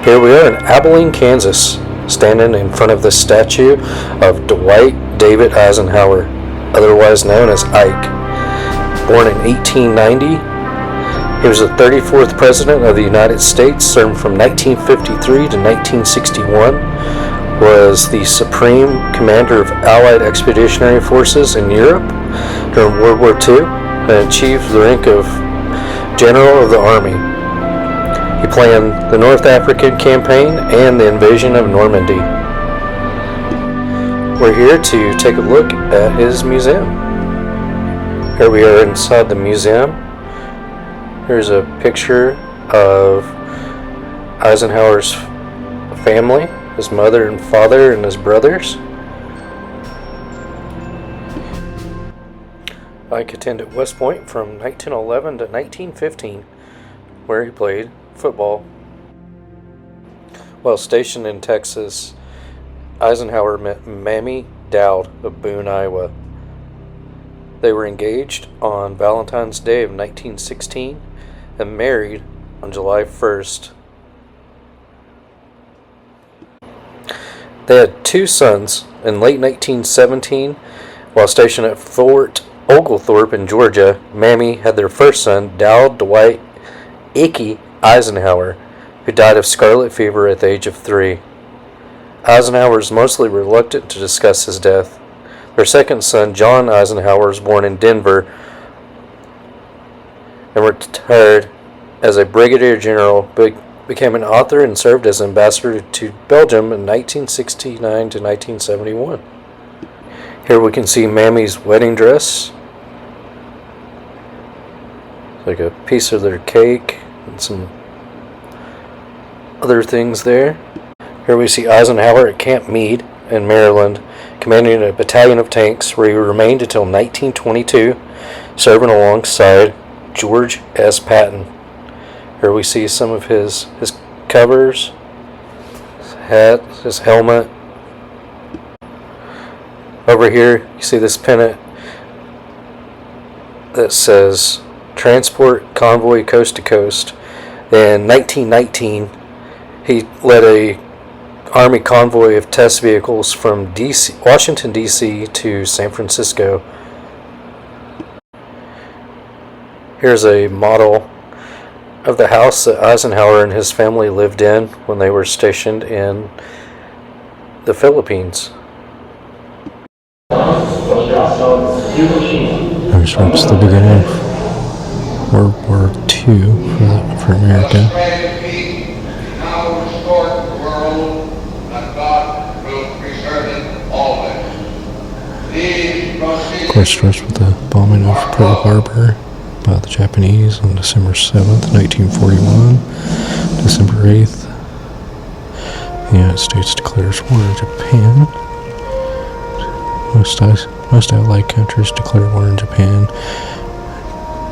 Here we are in Abilene, Kansas, standing in front of the statue of Dwight David Eisenhower, otherwise known as Ike. Born in 1890, he was the 34th President of the United States, served from 1953 to 1961, was the Supreme Commander of Allied Expeditionary Forces in Europe during World War II, and achieved the rank of General of the Army. He planned the North African campaign and the invasion of Normandy. We're here to take a look at his museum. Here we are inside the museum. Here's a picture of Eisenhower's family, his mother and father and his brothers. Ike attended West Point from 1911 to 1915, where he played football. While stationed in Texas, Eisenhower met Mamie Dowd of Boone, Iowa. They were engaged on Valentine's Day of 1916 and married on July 1st. They had two sons. In late 1917, while stationed at Fort Oglethorpe in Georgia, Mamie had their first son, Dowd Dwight Icky Eisenhower, who died of scarlet fever at the age of 3. Eisenhower is mostly reluctant to discuss his death. Their second son, John Eisenhower, was born in Denver and retired as a brigadier general, became an author, and served as ambassador to Belgium in 1969 to 1971. Here we can see Mamie's wedding dress, like a piece of their cake and some other things there. Here we see Eisenhower at Camp Meade in Maryland, commanding a battalion of tanks, where he remained until 1922, serving alongside George S. Patton. Here we see some of his covers, his hat, his helmet. Over here you see this pennant that says Transport Convoy Coast to Coast. In 1919, he led a Army convoy of test vehicles from Washington, D.C. to San Francisco. Here's a model of the house that Eisenhower and his family lived in when they were stationed in the Philippines. Here's what's the beginning of World War II for America. Of course, starts with the bombing of Pearl Harbor by the Japanese on December 7th, 1941. December 8th, the United States declares war on Japan. Most allied countries declare war on Japan.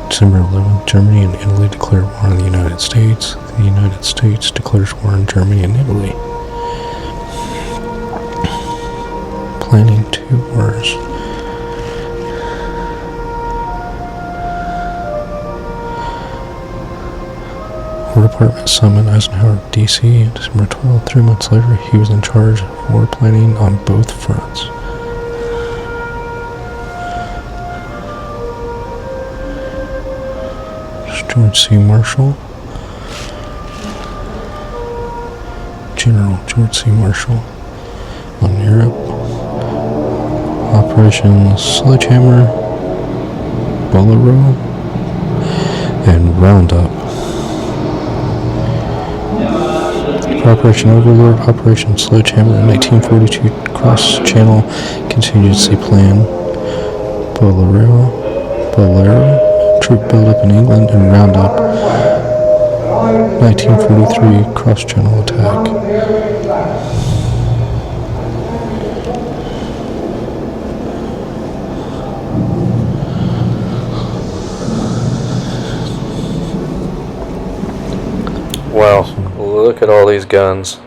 December 11th, Germany and Italy declare war on the United States. The United States declares war on Germany and Italy. Planning two wars. War Department summoned Eisenhower to D.C. on December 12th. 3 months later, he was in charge of war planning on both fronts. George C. Marshall. General George C. Marshall on Europe. Operation Sledgehammer, Bolero, and Roundup. Operation Overlord, Operation Sledgehammer in 1942 cross-channel contingency plan. Bolero, troop buildup in England, and Roundup, 1943 cross-channel attack. Wow, look at all these guns.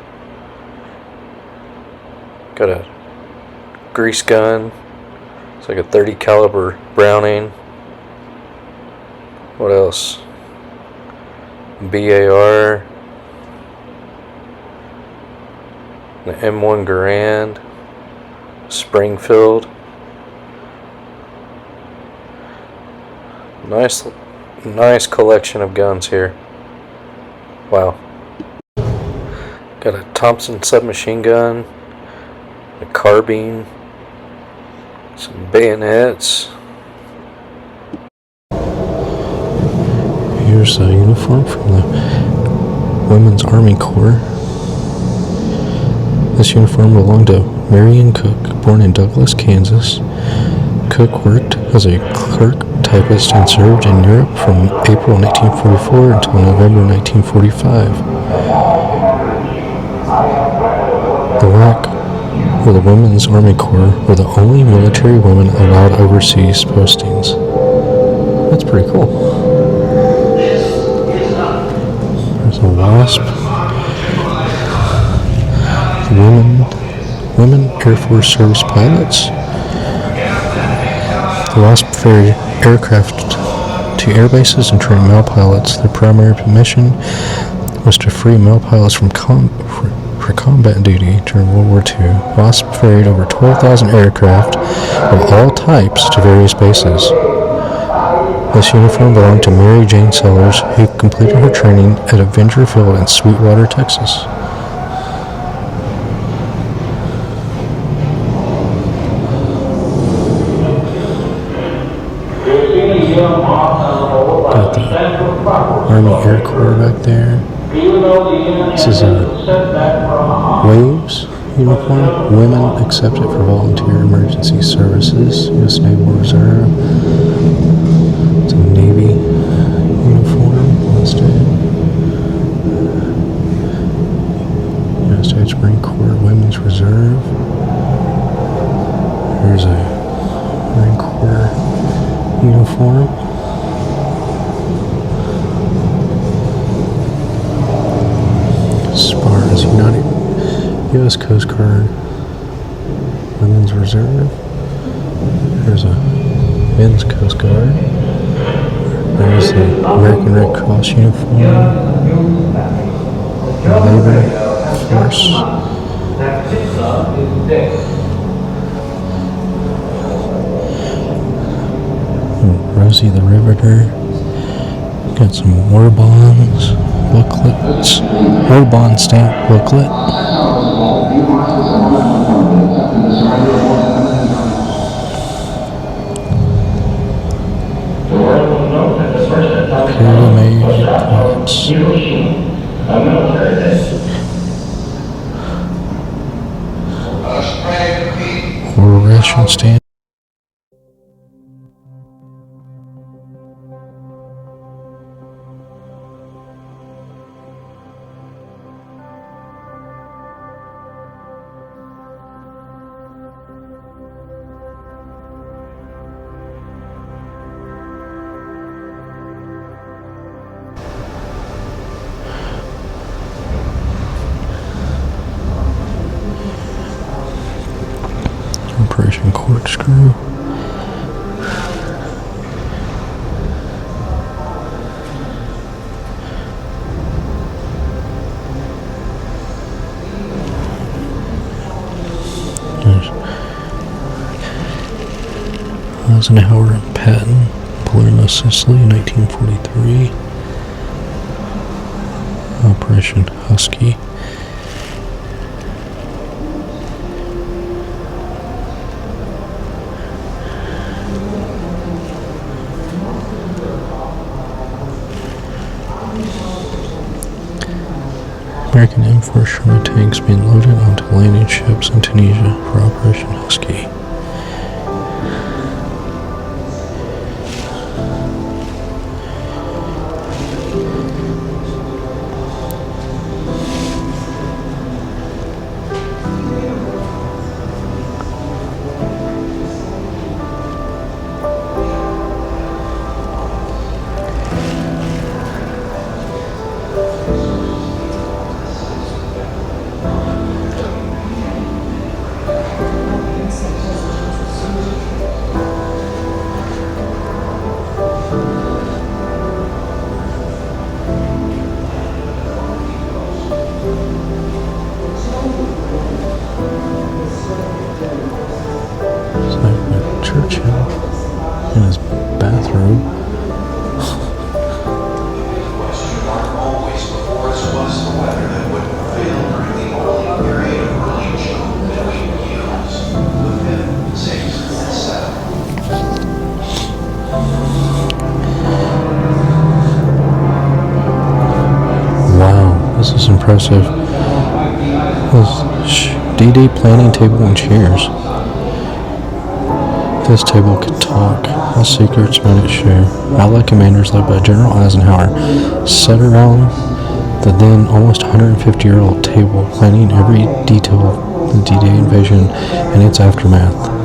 Got a grease gun. It's like a 30 caliber Browning. What else? BAR. the M1 Garand, Springfield. Nice collection of guns here. Wow. Got a Thompson submachine gun, a carbine, some bayonets. Here's a uniform from the Women's Army Corps. This uniform belonged to Marion Cook, born in Douglas, Kansas. Cook worked as a clerk typist and served in Europe from April 1944 until November 1945. The WWII, or the Women's Army Corps, were the only military women allowed overseas postings. That's pretty cool. There's a WASP. Women Air Force Service pilots. The WASP ferried aircraft to air bases and trained male pilots. Their primary mission was to free male pilots from for combat duty during World War II. WASP ferried over 12,000 aircraft of all types to various bases. This uniform belonged to Mary Jane Sellers, who completed her training at Avenger Field in Sweetwater, Texas. Got the Army Air Corps back there. This is a Waves uniform. Women accepted for volunteer emergency services. U.S. Naval Reserve. It's a Navy uniform listed. United States Marine Corps Women's Reserve. Here's a Marine Corps uniform. SPARS, United U.S. Coast Guard Women's Reserve. There's a Men's Coast Guard. There's the American Red Cross uniform. Labor Force. Rosie the Riveter. Got some war bonds, booklets, war bond stamp booklet. Imperial made products. War ration stamp. Operation Corkscrew. There's Eisenhower and Patton, Palermo, Sicily, 1943. Operation Husky. American M4 Sherman tanks being loaded onto landing ships in Tunisia for Operation Husky. impressive was D-Day planning table and chairs. This table could talk. All secrets might it share. Allied commanders led by General Eisenhower sat around the then almost 150-year-old table, planning every detail of the D-Day invasion and its aftermath.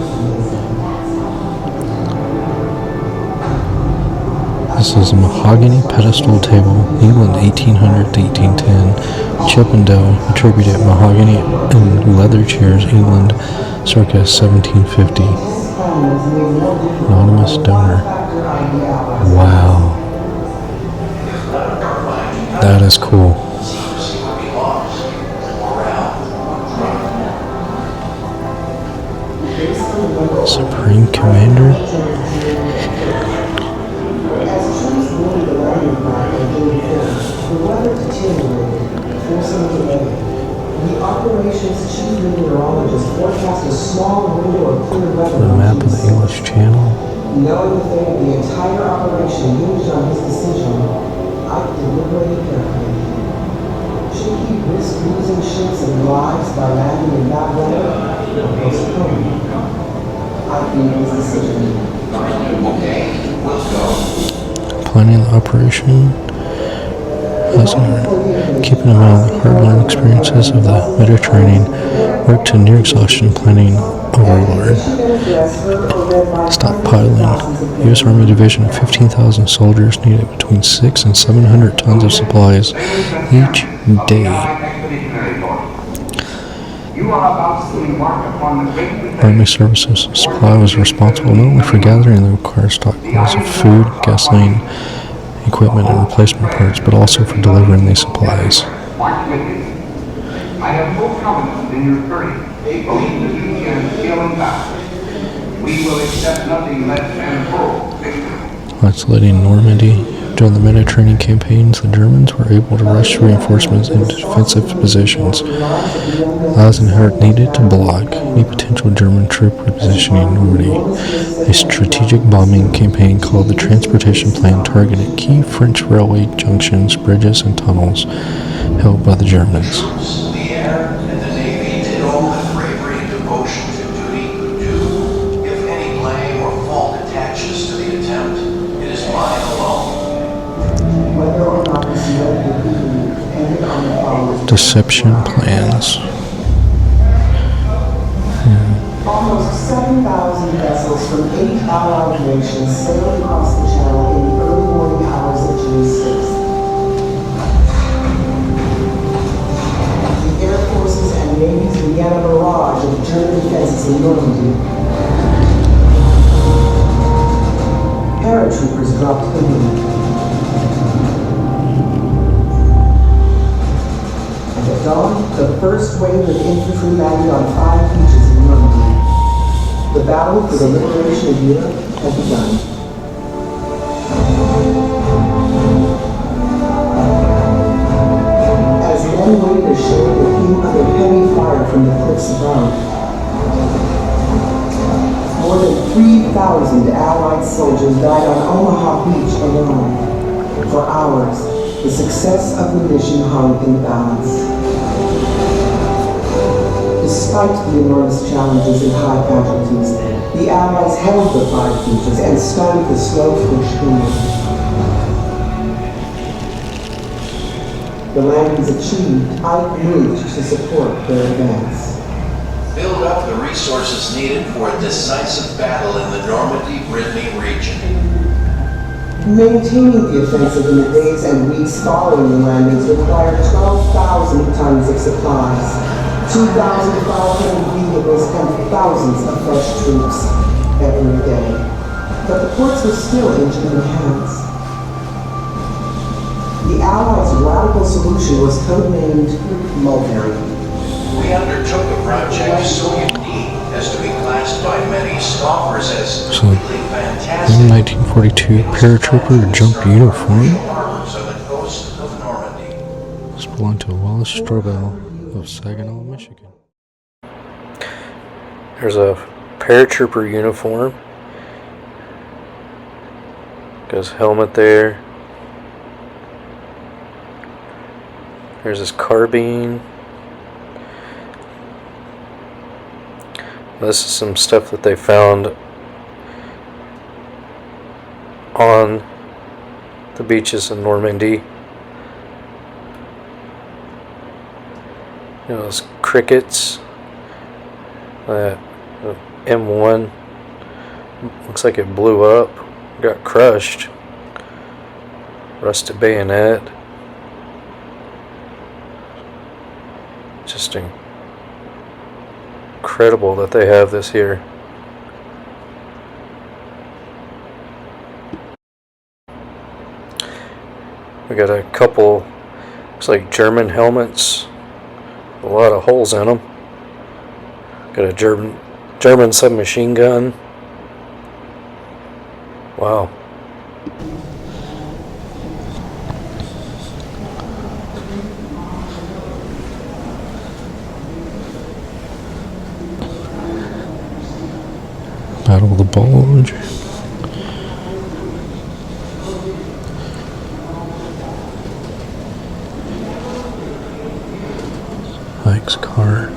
This is a mahogany pedestal table, England 1800 to 1810. Chippendale attributed mahogany and leather chairs, England circa 1750. Anonymous donor. Wow. That is cool. Supreme Commander. The map of the English Channel. Knowing the fate of the entire operation hinged on his decision, I deliberately calculated. Should he risk losing ships and lives by landing in bad weather or postpone? I made his decision. Okay, let's go. Planning the operation. Eisenhower, keeping in mind the hard-line experiences of the Mediterranean, worked to near exhaustion planning overlord. Stockpiling. U.S. Army division of 15,000 soldiers needed between 600 and 700 tons of supplies each day. Army Services Supply was responsible not only for gathering the required stockpiles of food, gasoline, equipment, and replacement parts, but also for delivering these supplies. I have full confidence in your courage, both in duty and skill and valor. We will accept nothing less than full victory. Isolating Normandy. During the Mediterranean campaigns, the Germans were able to rush reinforcements into defensive positions. Eisenhower needed to block any potential German troop repositioning in Normandy. A strategic bombing campaign called the Transportation Plan targeted key French railway junctions, bridges, and tunnels held by the Germans. The air and the Navy did all that bravery and devotion to duty could do. If any blame or fault attaches to the attempt, it is mine alone. Whether or not this led the people depended on the following. Deception plans. Almost 7,000 vessels from 8 Allied nations sailed across the Channel in the early morning hours of June 6th. The Air Forces and Navies began a barrage of German defenses in Normandy. Paratroopers dropped Abilene. And at dawn, the first wave of infantry landed on 5 beaches in Normandy. The battle for the liberation of Europe had begun. As men waited ashore, they came under heavy fire from the cliffs above. More than 3,000 Allied soldiers died on Omaha Beach alone. For hours, the success of the mission hung in the balance. Despite the enormous challenges and high casualties, the Allies held the 5 beaches and started the slow push inward. The landings achieved, Ike moved to support their advance. Build up the resources needed for a decisive battle in the Normandy-Brittany region. Maintaining the offensive in the days and weeks following the landings required 12,000 tons of supplies, 2,500 vehicles, and thousands of fresh troops every day. But the ports were still in German hands. The Allies' radical solution was codenamed Mulberry. We undertook a project so unique as to be classed by many scoffers as completely fantastic. In 1942, paratrooper jump uniform. Harbors on the coast of Normandy. This belonged to Wallace Strobel of Saginaw, Michigan. There's a paratrooper uniform. Got his helmet there. Here's his carbine. This is some stuff that they found on the beaches in Normandy. You know, those crickets. M1 looks like it blew up, got crushed. Rusted bayonet. Just incredible that they have this here. We got a couple, looks like German helmets, a lot of holes in them. Got a German submachine gun. Wow. Battle of the Bulge. Ike's car.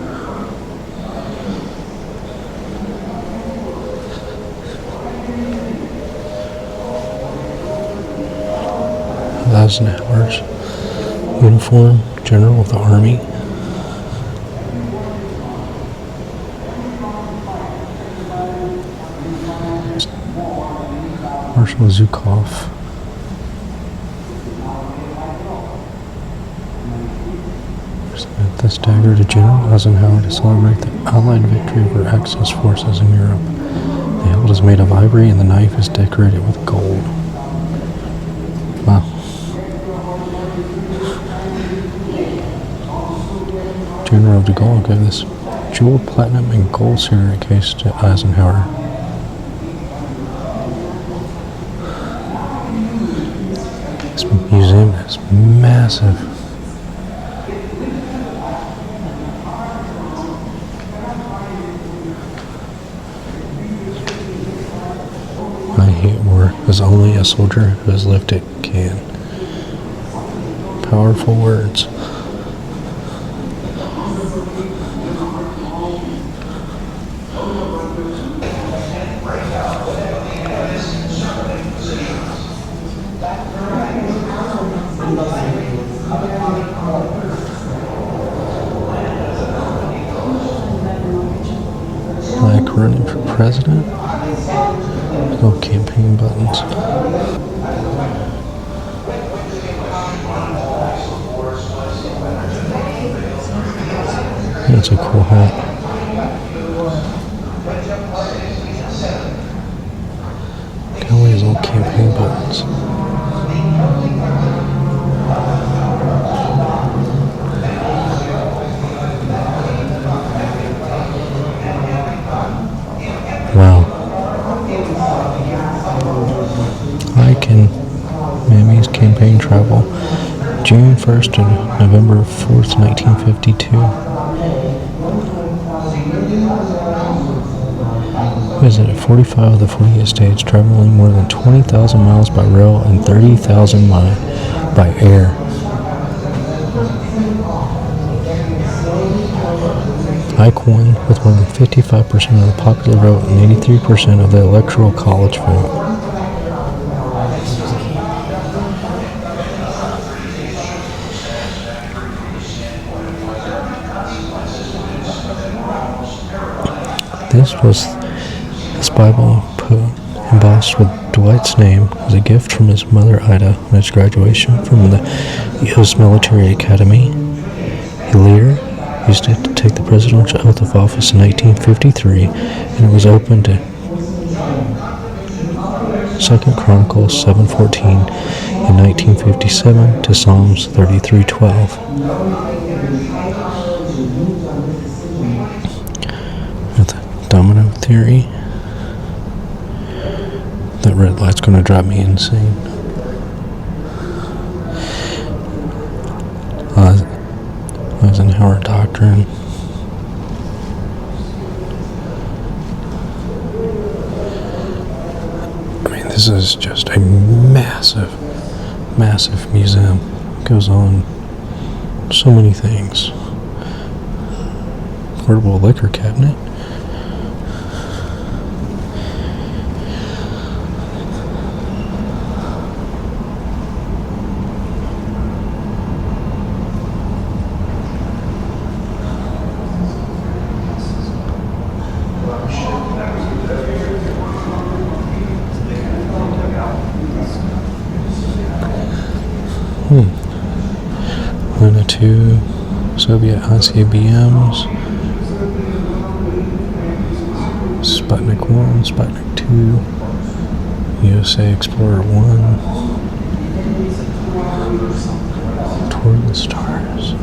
Eisenhower's uniform, General of the Army. Marshal Zhukov. The stagger to General Eisenhower to celebrate the Allied victory over Axis forces in Europe. The hilt is made of ivory and the knife is decorated with gold. Wow. General de Gaulle gave this jeweled platinum and gold cigarette case to Eisenhower. This museum is massive. I hate war, as only a soldier who has lived it can. Powerful words. Like running for president? No campaign buttons. That's a cool hat. Kelly has all campaign buttons. Wow. Ike and Mammy's campaign travel, June 1st to November 4th, 1952. Visited 45 of the 48 states, traveling more than 20,000 miles by rail and 30,000 miles by air. Ike won with more than 55% of the popular vote and 83% of the electoral college vote. This Bible embossed with Dwight's name was a gift from his mother Ida on his graduation from the U.S. Military Academy. He later used it to take the presidential oath of office in 1953, and it was open to 2 Chronicles 7:14 in 1957 to Psalms 33:12. Domino theory. That red light's gonna drive me insane. Eisenhower doctrine. I mean, this is just a massive museum. It goes on So many things. Portable liquor cabinet. Luna 2, Soviet ICBMs, Sputnik 1, Sputnik 2, USA Explorer 1, Toward the Stars,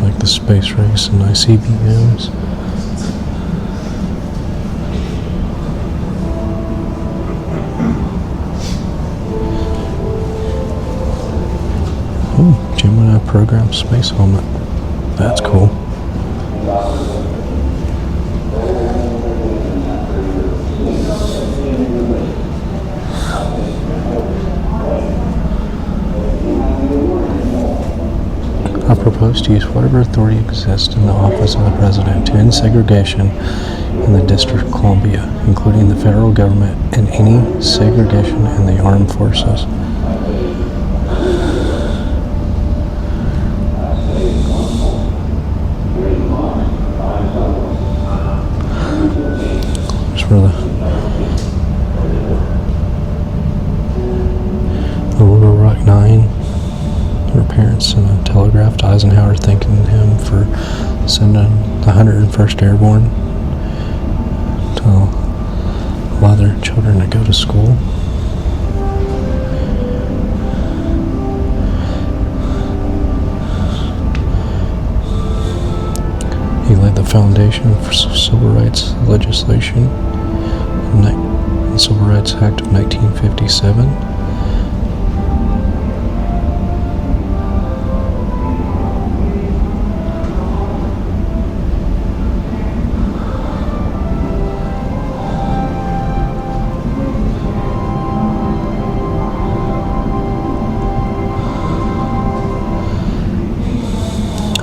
like the space race and ICBMs. Gemini program space helmet. That's cool. I propose to use whatever authority exists in the office of the President to end segregation in the District of Columbia, including the federal government, and any segregation in the armed forces. For the Little Rock 9, her parents sent a telegraph to Eisenhower thanking him for sending the 101st Airborne to allow their children to go to school. He laid the foundation for civil rights legislation in the Civil Rights Act of 1957.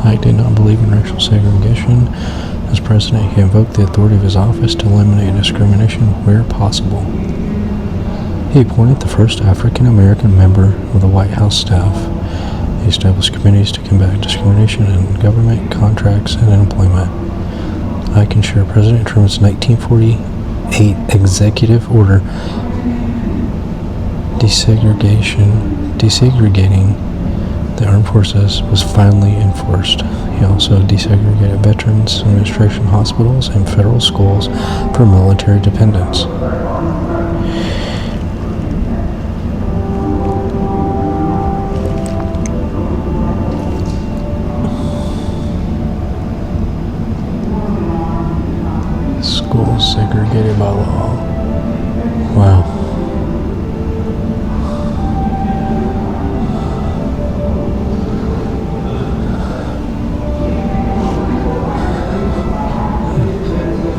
Ike did not believe in racial segregation. As president, he invoked the authority of his office to eliminate discrimination where possible. He appointed the first African-American member of the White House staff. He established committees to combat discrimination in government, contracts, and employment. Ike ensured President Truman's 1948 executive order desegregating the armed forces was finally enforced. He also desegregated Veterans Administration hospitals and federal schools for military dependents. Schools segregated by law. Wow.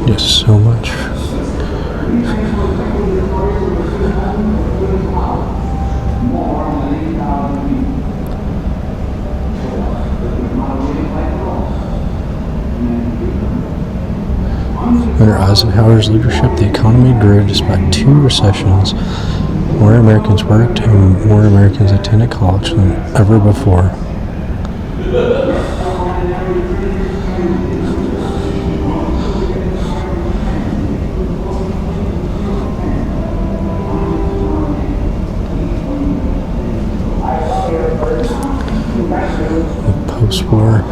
Just so much. Under Eisenhower's leadership, the economy grew despite 2 recessions. More Americans worked and more Americans attended college than ever before. Post-war,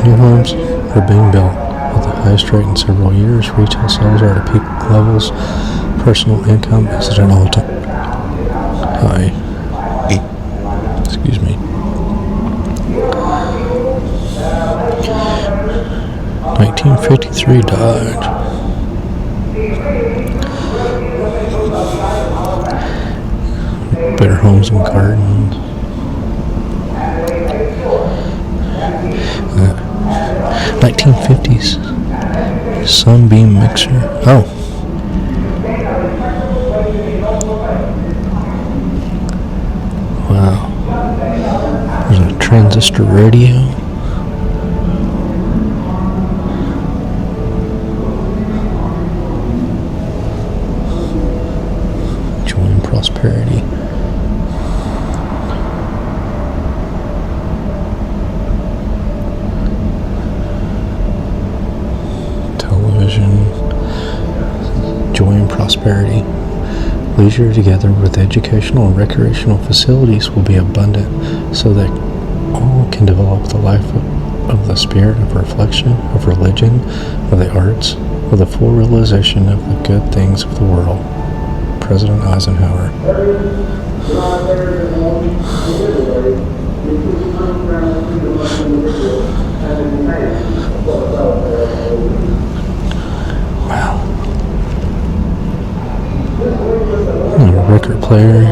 new homes are being built at the highest rate in several years. Retail sales are at peak levels. Personal income is at an all-time high. Excuse me. 1953 Dodge. Better homes and gardens. 1950s Sunbeam mixer. Oh. transistor radio. Joy and prosperity. Television. Joy and prosperity. Leisure together with educational and recreational facilities will be abundant so that all can develop the life of the spirit of reflection, of religion, of the arts, with the full realization of the good things of the world. President Eisenhower. Wow. A record player.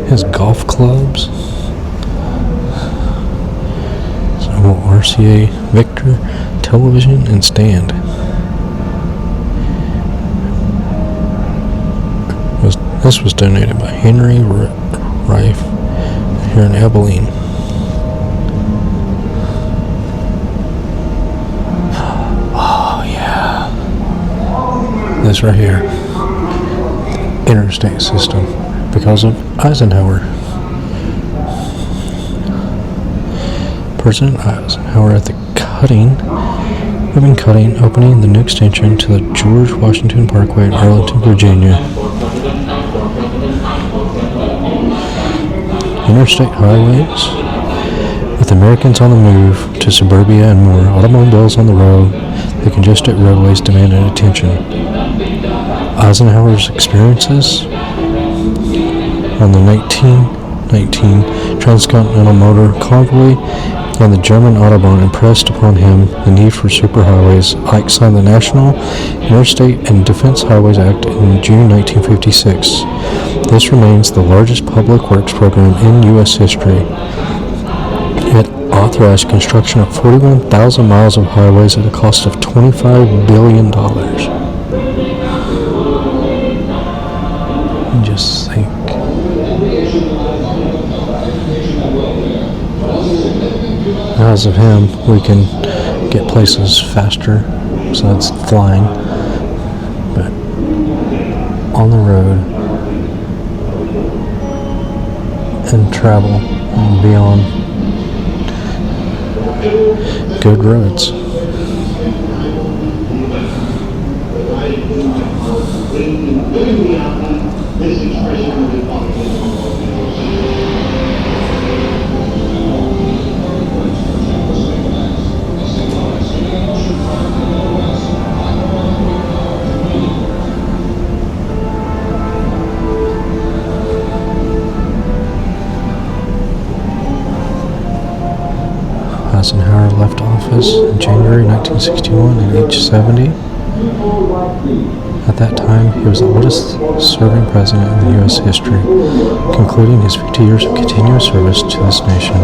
Has golf clubs. So RCA Victor, television, and stand. This was donated by Henry Rife here in Abilene. Oh yeah. This right here. Interstate system. Because of Eisenhower. President Eisenhower at the ribbon cutting, opening the new extension to the George Washington Parkway in Arlington, Virginia. Interstate highways, with Americans on the move to suburbia and more automobiles on the road, the congested roadways demanded attention. Eisenhower's experiences on the 1919 Transcontinental Motor Convoy and the German Autobahn impressed upon him the need for superhighways. Ike signed the National Interstate and Defense Highways Act in June 1956. This remains the largest public works program in U.S. history. It authorized construction of 41,000 miles of highways at a cost of $25 billion. Just think. Because of him, we can get places faster, besides flying, but on the road and travel and be on good roads. Eisenhower left office in January 1961 at age 70. At that time, he was the oldest serving president in the U.S. history, concluding his 50 years of continuous service to this nation.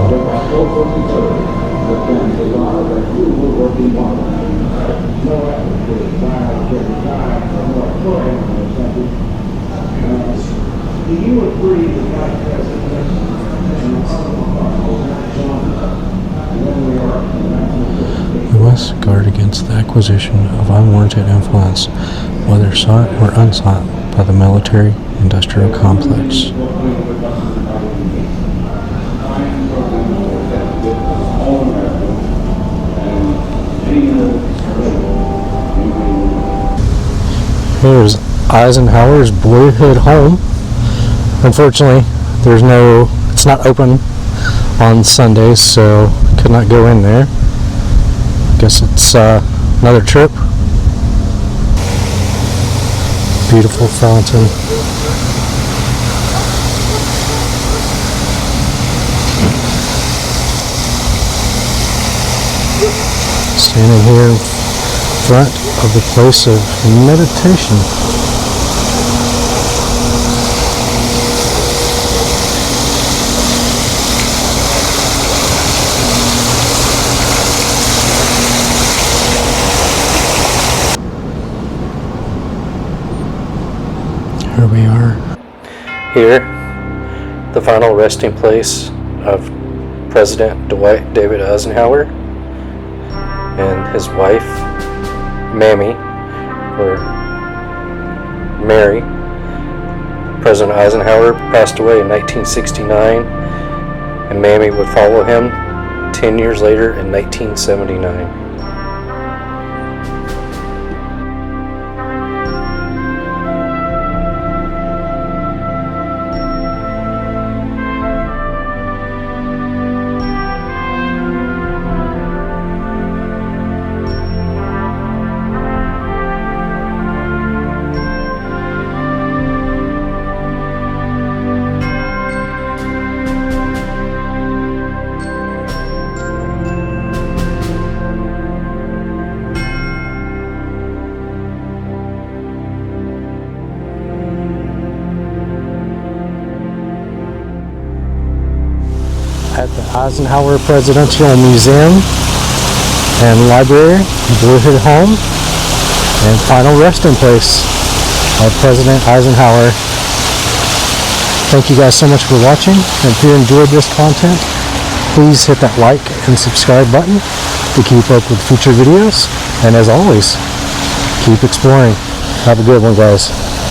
Do you agree that Vice President We must guard against the acquisition of unwarranted influence, whether sought or unsought, by the military-industrial complex. Here's Eisenhower's Blue Hood home. Unfortunately, it's not open on Sundays, so could not go in there. Guess it's another trip. Beautiful fountain. Standing here in front of the place of meditation. Here we are. Here the final resting place of President Dwight David Eisenhower and his wife, Mammy, or Mary. President Eisenhower passed away in 1969, and Mammy would follow him 10 years later in 1979. At the Eisenhower Presidential Museum and Library, boyhood home, and final resting place of President Eisenhower. Thank you guys so much for watching, and if you enjoyed this content, please hit that like and subscribe button to keep up with future videos, and as always, keep exploring. Have a good one, guys.